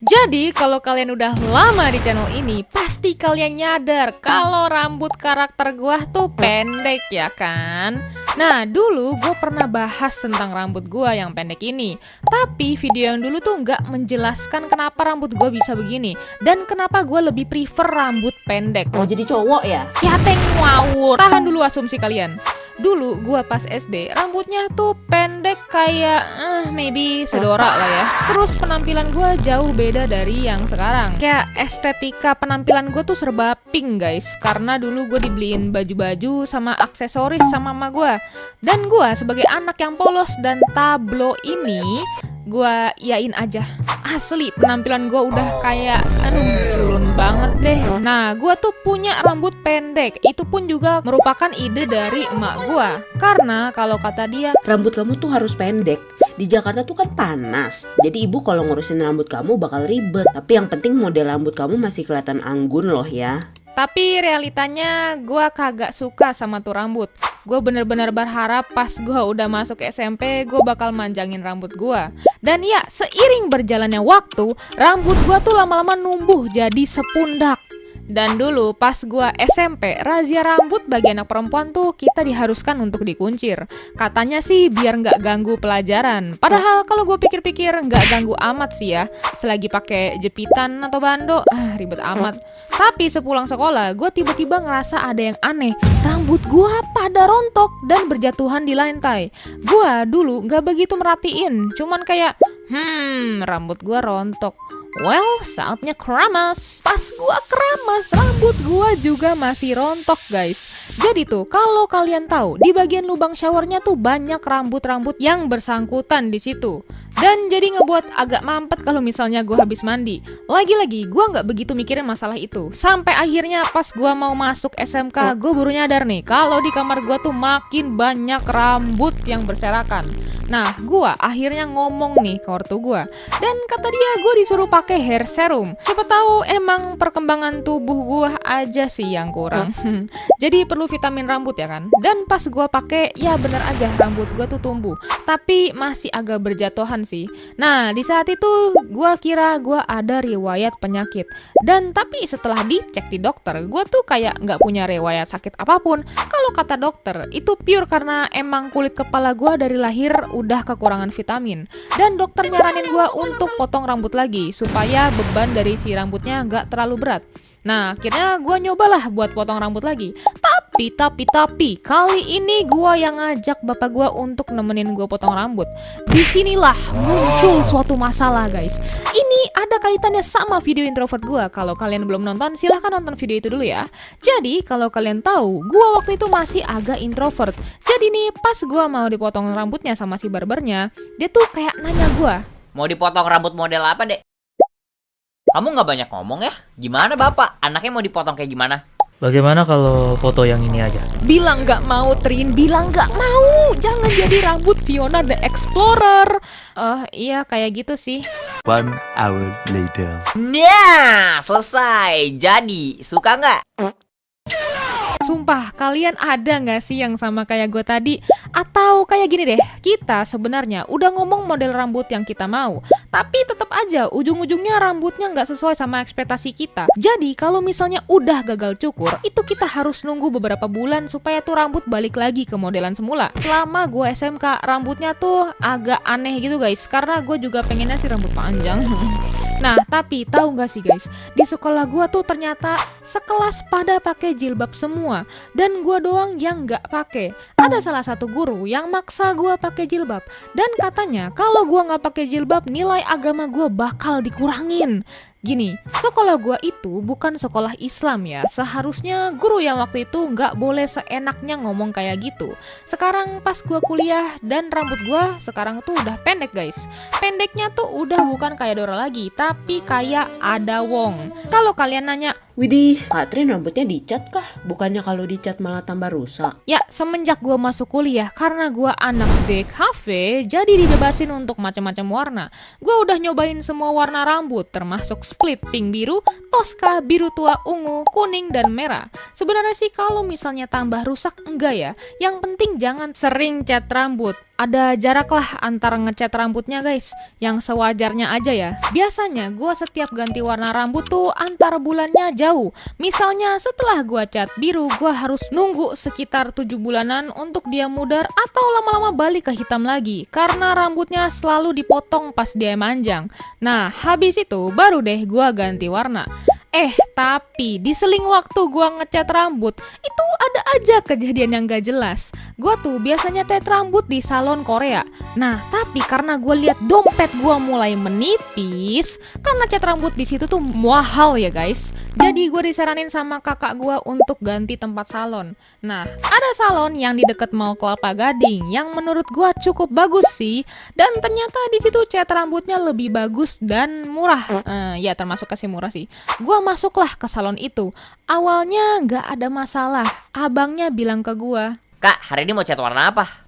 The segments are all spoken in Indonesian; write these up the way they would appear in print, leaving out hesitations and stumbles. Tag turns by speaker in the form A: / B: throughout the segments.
A: Jadi kalau kalian udah lama di channel ini, pasti kalian nyadar kalau rambut karakter gua tuh pendek ya kan? Nah dulu gue pernah bahas tentang rambut gua yang pendek ini. Tapi video yang dulu tuh nggak menjelaskan kenapa rambut gua bisa begini. Dan kenapa gue lebih prefer rambut pendek.
B: Mau jadi cowok ya?
A: Ya teng ngawur. Tahan dulu asumsi kalian. Dulu gua pas SD rambutnya tuh pendek kayak maybe Sedora lah ya. Terus penampilan gua jauh beda dari yang sekarang. Kayak estetika penampilan gua tuh serba pink guys. Karena dulu gue dibeliin baju-baju sama aksesoris sama mama gua. Dan gua sebagai anak yang polos dan tablo ini, gua yain aja. Asli penampilan gue udah kayak turun banget deh. Nah gue tuh punya rambut pendek. Itu pun juga merupakan ide dari emak gue. Karena kalau kata dia,
B: rambut kamu tuh harus pendek. Di Jakarta tuh kan panas. Jadi ibu kalau ngurusin rambut kamu bakal ribet. Tapi yang penting model rambut kamu masih kelihatan anggun loh ya.
A: Tapi realitanya gue kagak suka sama tuh rambut. Gue bener-bener berharap pas gue udah masuk SMP gue bakal manjangin rambut gue. Dan ya seiring berjalannya waktu, rambut gue tuh lama-lama numbuh jadi sepundak. Dan dulu pas gua SMP, razia rambut bagi anak perempuan tuh kita diharuskan untuk dikuncir. Katanya sih biar nggak ganggu pelajaran. Padahal kalau gue pikir-pikir nggak ganggu amat sih ya. Selagi pakai jepitan atau bando, ribet amat. Tapi sepulang sekolah, gue tiba-tiba ngerasa ada yang aneh. Rambut gua pada rontok dan berjatuhan di lantai. Gua dulu nggak begitu merhatiin, cuman kayak, rambut gua rontok. Well, saatnya keramas. Pas gua keramas, rambut gua juga masih rontok guys. Jadi tuh, kalau kalian tahu, di bagian lubang showernya tuh banyak rambut-rambut yang bersangkutan di situ. Dan jadi ngebuat agak mampet kalau misalnya gue habis mandi. Lagi-lagi gue nggak begitu mikirin masalah itu. Sampai akhirnya pas gue mau masuk SMK, gue baru nyadar nih kalau di kamar gue tuh makin banyak rambut yang berserakan. Nah, gue akhirnya ngomong nih ke ortu gue. Dan kata dia gue disuruh pakai hair serum. Siapa tahu emang perkembangan tubuh gue aja sih yang kurang. Jadi perlu vitamin rambut ya kan. Dan pas gue pakai, ya bener aja rambut gue tuh tumbuh. Tapi masih agak berjatuhan sih. Nah di saat itu gue kira gue ada riwayat penyakit. Dan tapi setelah dicek di dokter, gue tuh kayak nggak punya riwayat sakit apapun. Kalau kata dokter itu pure karena emang kulit kepala gue dari lahir udah kekurangan vitamin. Dan dokter nyaranin gue untuk potong rambut lagi supaya beban dari si rambutnya nggak terlalu berat. Nah akhirnya gue nyobalah buat potong rambut lagi. Tapi kali ini gue yang ngajak bapak gue untuk nemenin gue potong rambut. Disinilah muncul suatu masalah guys. Ini ada kaitannya sama video introvert gue. Kalau kalian belum nonton silahkan nonton video itu dulu ya. Jadi kalau kalian tahu, gue waktu itu masih agak introvert. Jadi nih pas gue mau dipotong rambutnya sama si barbernya, dia tuh kayak nanya gue,
C: mau dipotong rambut model apa dek? Kamu nggak banyak ngomong ya? Gimana bapak? Anaknya mau dipotong kayak gimana?
D: Bagaimana kalau foto yang ini aja?
A: bilang nggak mau Trin, bilang nggak mau. Jangan jadi rambut Fiona the Explorer. Iya kayak gitu sih.
E: 1 hour later.
C: Nah, selesai. Jadi, suka nggak?
A: Sumpah, kalian ada nggak sih yang sama kayak gue tadi? Atau kayak gini deh, kita sebenarnya udah ngomong model rambut yang kita mau, tapi tetap aja ujung-ujungnya rambutnya nggak sesuai sama ekspektasi kita. Jadi kalau misalnya udah gagal cukur, itu kita harus nunggu beberapa bulan supaya tuh rambut balik lagi ke modelan semula. Selama gue SMK, rambutnya tuh agak aneh gitu guys, karena gue juga pengennya sih rambut panjang. Nah, tapi tahu nggak sih guys, di sekolah gua tuh ternyata sekelas pada pakai jilbab semua dan gua doang yang nggak pakai. Ada salah satu guru yang maksa gua pakai jilbab dan katanya kalau gua nggak pakai jilbab nilai agama gua bakal dikurangin. Gini, sekolah gua itu bukan sekolah Islam ya. Seharusnya guru yang waktu itu nggak boleh seenaknya ngomong kayak gitu. Sekarang pas gua kuliah dan rambut gua sekarang tuh udah pendek guys. Pendeknya tuh udah bukan kayak Dora lagi, tapi kayak ada Wong. Kalau kalian nanya,
B: Widih, Kak Trin rambutnya dicat kah? Bukannya kalau dicat malah tambah rusak?
A: ya semenjak gua masuk kuliah karena gua anak DKV, jadi dibebasin untuk macam-macam warna. Gua udah nyobain semua warna rambut termasuk split pink biru, toska, biru tua, ungu, kuning, dan merah. Sebenarnya sih kalau misalnya tambah rusak enggak ya. Yang penting jangan sering cat rambut. ada jarak lah antara ngecat rambutnya guys, yang sewajarnya aja ya. Biasanya gue setiap ganti warna rambut tuh antar bulannya jauh. Misalnya setelah gue cat biru, gue harus nunggu sekitar 7 bulanan untuk dia mudar atau lama-lama balik ke hitam lagi, karena rambutnya selalu dipotong pas dia manjang. Nah habis itu baru deh gue ganti warna. Tapi di seling waktu gua ngecat rambut, itu ada aja kejadian yang gak jelas. Gua tuh biasanya cat rambut di salon Korea. Nah, tapi karena gua lihat dompet gua mulai menipis, karena cat rambut di situ tuh mahal ya guys. Jadi gua disaranin sama kakak gua untuk ganti tempat salon. Nah, ada salon yang di deket Mall Kelapa Gading yang menurut gua cukup bagus sih, dan ternyata di situ cat rambutnya lebih bagus dan murah. Ya termasuk kasih murah sih. Gua masuklah ke salon itu. Awalnya nggak ada masalah. Abangnya bilang ke gua,
C: Kak, hari ini mau cat warna apa?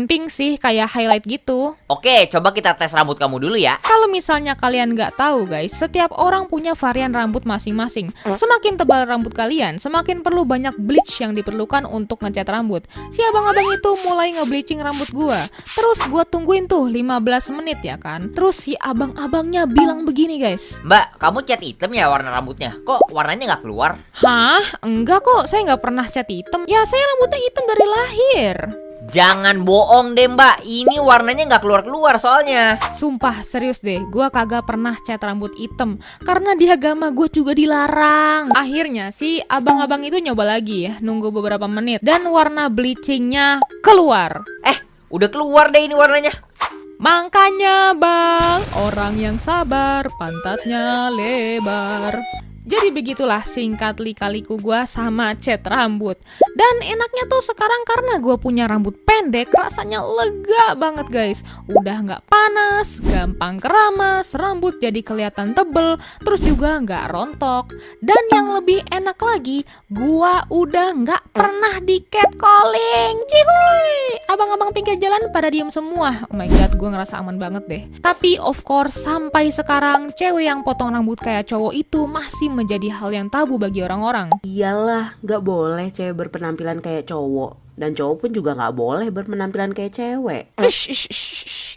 A: pink sih, kayak highlight gitu.
C: Oke, coba kita tes rambut kamu dulu ya.
A: Kalau misalnya kalian nggak tahu guys, setiap orang punya varian rambut masing-masing. Semakin tebal rambut kalian, semakin perlu banyak bleach yang diperlukan untuk ngecat rambut. Si abang-abang itu mulai ngebleaching rambut gua. Terus gua tungguin tuh 15 menit ya kan. Terus si abang-abangnya bilang begini guys.
C: Mbak, kamu cat hitam ya warna rambutnya? Kok warnanya nggak keluar?
A: Hah? Enggak kok, saya nggak pernah cat hitam. Ya saya rambutnya hitam dari lahir.
C: Jangan bohong deh mbak, ini warnanya nggak keluar-keluar soalnya.
A: Sumpah serius deh, gua kagak pernah cat rambut hitam karena di agama gue juga dilarang. Akhirnya si abang-abang itu nyoba lagi ya, nunggu beberapa menit dan warna bleachingnya keluar.
C: Udah keluar deh ini warnanya.
A: Makanya bang, orang yang sabar pantatnya lebar. Jadi begitulah singkat lika-liku gua sama cat rambut. Dan enaknya tuh sekarang karena gua punya rambut pendek, rasanya lega banget guys. Udah nggak panas, gampang keramas, rambut jadi kelihatan tebel, terus juga nggak rontok. Dan yang lebih enak lagi, gua udah nggak pernah di catcalling. Cihuy! Abang-abang pinggir jalan pada diem semua. Oh my god, gua ngerasa aman banget deh. Tapi of course sampai sekarang cewek yang potong rambut kayak cowok itu masih menjadi hal yang tabu bagi orang-orang.
B: Iyalah, nggak boleh cewek berpenampilan kayak cowok. Dan cowok pun juga nggak boleh berpenampilan kayak cewek.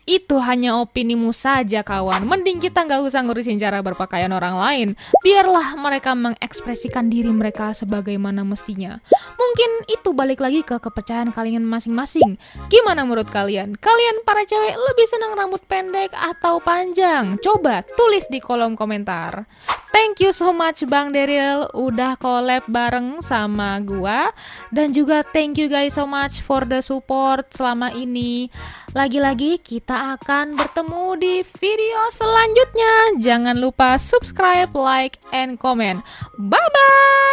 A: Itu hanya opinimu saja kawan. Mending kita nggak usah ngurusin cara berpakaian orang lain. Biarlah mereka mengekspresikan diri mereka sebagaimana mestinya. Mungkin itu balik lagi ke kepercayaan kalian masing-masing. Gimana menurut kalian? Kalian para cewek lebih senang rambut pendek atau panjang? Coba tulis di kolom komentar. Thank you so much Bang Daryl udah collab bareng sama gua. Dan juga thank you guys so much for the support selama ini. Lagi-lagi kita akan bertemu di video selanjutnya. Jangan lupa subscribe, like, and comment. Bye-bye!